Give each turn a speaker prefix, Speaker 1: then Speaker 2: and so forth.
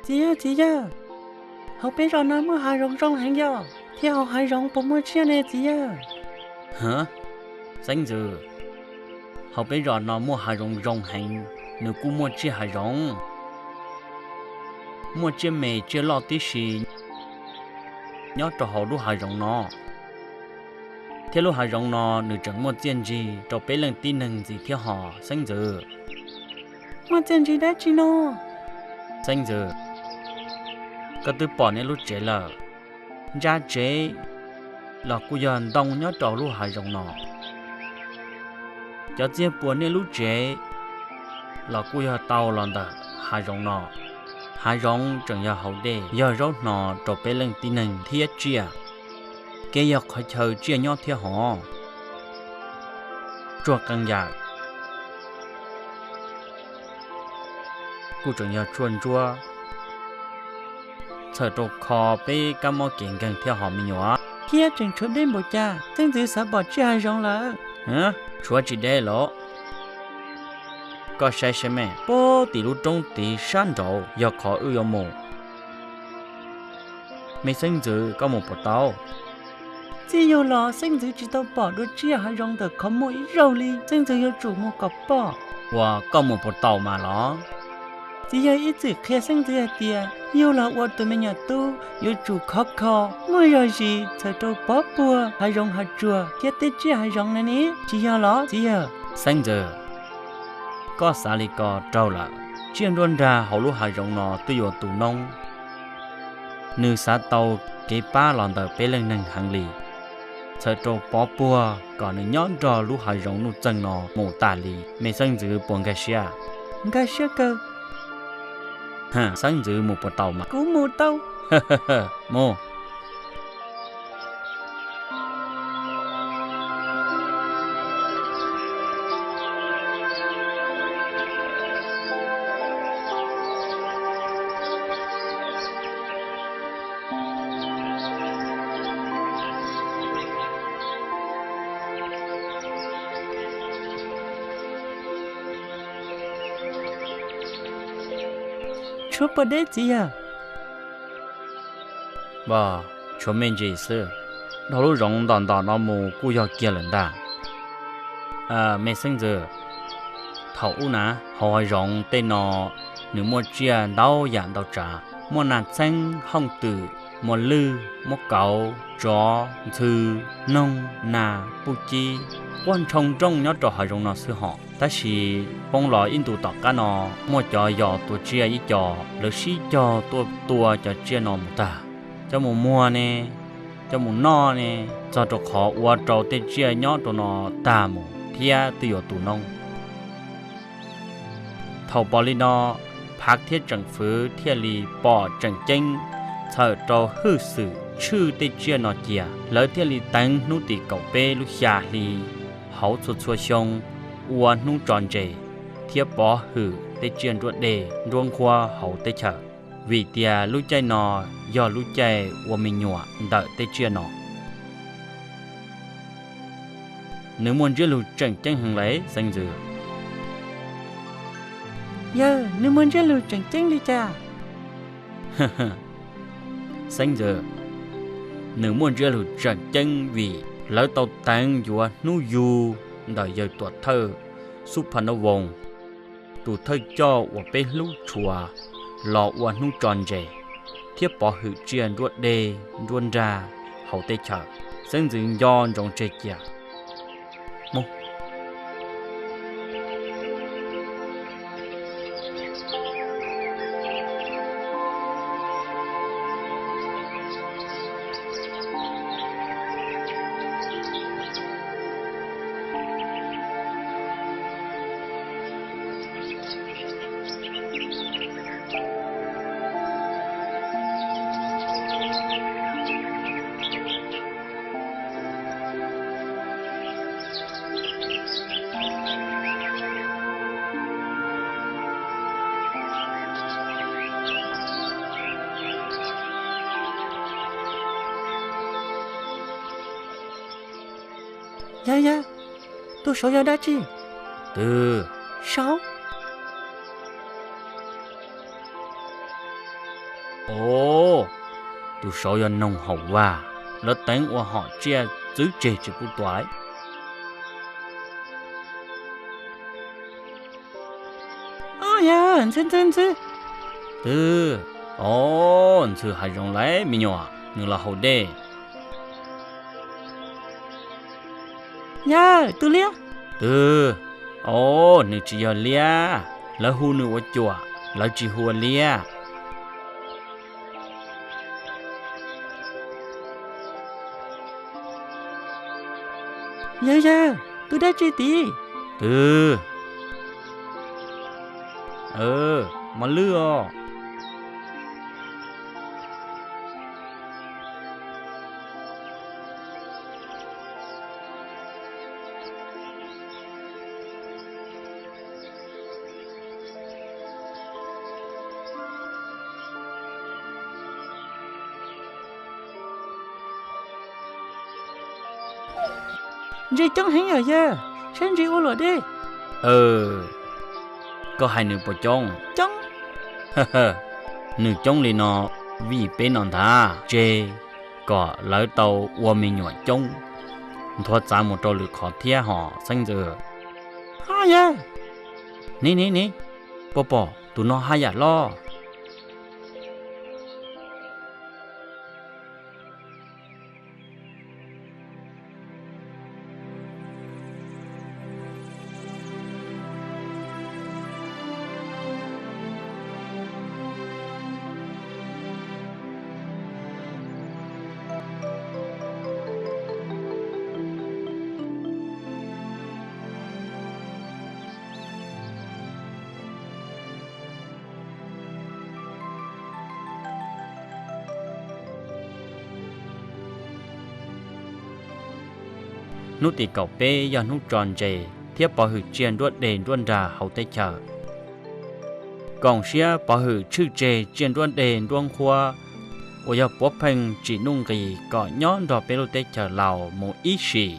Speaker 1: chị ơi, họ biết rồi nó mới hai rong rong hàng giờ, thì họ hai rong bông mới chia nè chị ơi.
Speaker 2: Hả? Sáng giờ họ biết rồi nó mua hai rong rong hàng, nếu cũng mua chia hai rong, mua chia mì chia lọ tí xì, nhớ cho họ lúc hai rong nó. Thế lúc hai rong nó nếu chẳng mua tiền gì, cho bé lần tin năng gì theo họ sáng giờ.
Speaker 1: Mà tiền gì đấy chị nó?
Speaker 2: Sáng giờ có tôi bỏ nên lúc trẻ là ra trẻ là cô giờ đông nhớ trò lúc hai rong nó. Cho tiền bỏ nên lúc trẻ là cô giờ tàu lần đó hai rong nó. Hai rong chẳng giờ hậu đề giờ rốt nó cho bé lần tin năng thiết chia. Cái giờ khỏi chờ chia nhau theo họ. Chua căng giả cô chẳng giờ chuồn chua sợ trục khó bé các món kiện gần theo họ mình nhỏ
Speaker 1: Kia chẳng chốt đến bộ cha, tên gì sẽ bỏ chia hai rong là.
Speaker 2: hả chúa chỉ đây lỗ có sai sai mẹ bố tỷ lúc trong tỷ san trầu giờ khó ư mù mấy sinh dự có một bộ tàu
Speaker 1: Chị yêu lo sinh giữ chỉ tao bỏ đôi chia hai rong được có mỗi rau li, sinh giữ yêu chủ một cặp bỏ.
Speaker 2: và có một bộ tàu mà nó
Speaker 1: Chị yêu ít chữ kia sinh giữ tiền, yêu là ô tụi mình nhà tu, yêu chủ khó khó, mỗi rồi gì, sợ đâu bỏ bùa, hai rong hai chùa, kia tết chia hai rong này nè, chị yêu lo, chị yêu.
Speaker 2: sinh dự có xả lì có trâu là chuyên luôn ra hậu lúc hai rồng nó tôi vào tù nông nữ xã tàu cái ba lòn tờ bé lên nâng hàng lì sợ trâu bỏ bùa còn nữ nhón trò lúc hai rồng nó chân nó mổ tà lì mẹ sinh dự buồn cái xia
Speaker 1: Nga xưa cơ,
Speaker 2: ha sinh dự một bộ tàu mà
Speaker 1: cú mù tao.
Speaker 2: mô
Speaker 1: Chúa bỏ đấy chị à.
Speaker 2: bà cho mình gì sự đó lúc rồng đòn đòn nó mù cú giờ kia lần ta mẹ sinh dự thầu nè hỏi rồng tên nó nếu mua chia đau dạng đau trả mua nạt xanh hông tử mua lư mua cẩu chó thư nông nà bu chi quan trọng trong nhớ trò hỏi rồng nó sư họ ta chỉ bông lò in tụ tọt cá nó mua cho giò tua chia ý cho lỡ xí cho tua cho chia nó một ta cho một mua nè cho một no nè cho trò khó qua trò tên chia nhớ trò nó ta một thia từ tụ nông thầu bò li nó phát thiết chẳng phứ thiên lì bỏ chẳng chênh sợ trò hư sự chư tên chia nó chia lỡ thiên lì tăng nút tì cầu bê lúc xa lì hậu chuột chua xong ua nung tròn trề thiết bỏ hử tê chiên ruột đề ruông khoa hậu tê chở vì tia lúc chạy nò do lúc chạy của mình nhỏ đợi tê chiên nọ nếu muốn chơi lụt chẳng chân hàng lấy xanh dừa
Speaker 1: Giờ, nếu muốn chơi lụt chẳng chênh đi cha.
Speaker 2: xanh dừa nếu muốn chơi lụt chẳng chân vì lỡ tàu tăng dùa nu dù đợi giờ tuột thơ súp phần nó vòng tụ thơ cho của bên lúc chùa lọ của nu tròn rể thiết bỏ hữu chiên ruột đề ruột ra hậu tê chở dân dừng do trong trẻ kia mô
Speaker 1: Dạ, tôi số giờ đã chi?
Speaker 2: từ
Speaker 1: 6.
Speaker 2: ồ tụ số yo nông hậu và lỡ tánh của họ chia giữ chế chỉ bút toái
Speaker 1: ya anh chân chứ
Speaker 2: từ ồ anh sư hay rong lấy mi nhỏ như là hậu đê
Speaker 1: ya tu lia
Speaker 2: từ ồ nữ chỉ yo lia lỡ hu nữ ở chùa lỡ chỉ hu lia
Speaker 1: ya tu đã chơi tí
Speaker 2: từ mà lừa
Speaker 1: dây trắng hẹn rồi ya sen gì ô lọ đi
Speaker 2: có hai nữ bỏ chong
Speaker 1: trắng
Speaker 2: nữ chong li nó vì bên non tha chê có lỡ tàu qua mình nhỏ chong thoát ra một trò lực khó thia họ xanh giờ
Speaker 1: ha ya
Speaker 2: nè bỏ tụi nó hay à lo nút tì cầu bê do nút tròn chè thiếp bỏ hử chiên đuốt đền đuôn đà hậu tây chờ còn xia bỏ hử chư chè chiên đuôn đền đuôn khoa ôi giờ bố phanh chỉ nung kỳ có nhón đỏ bê lô tây chờ lào một ít xì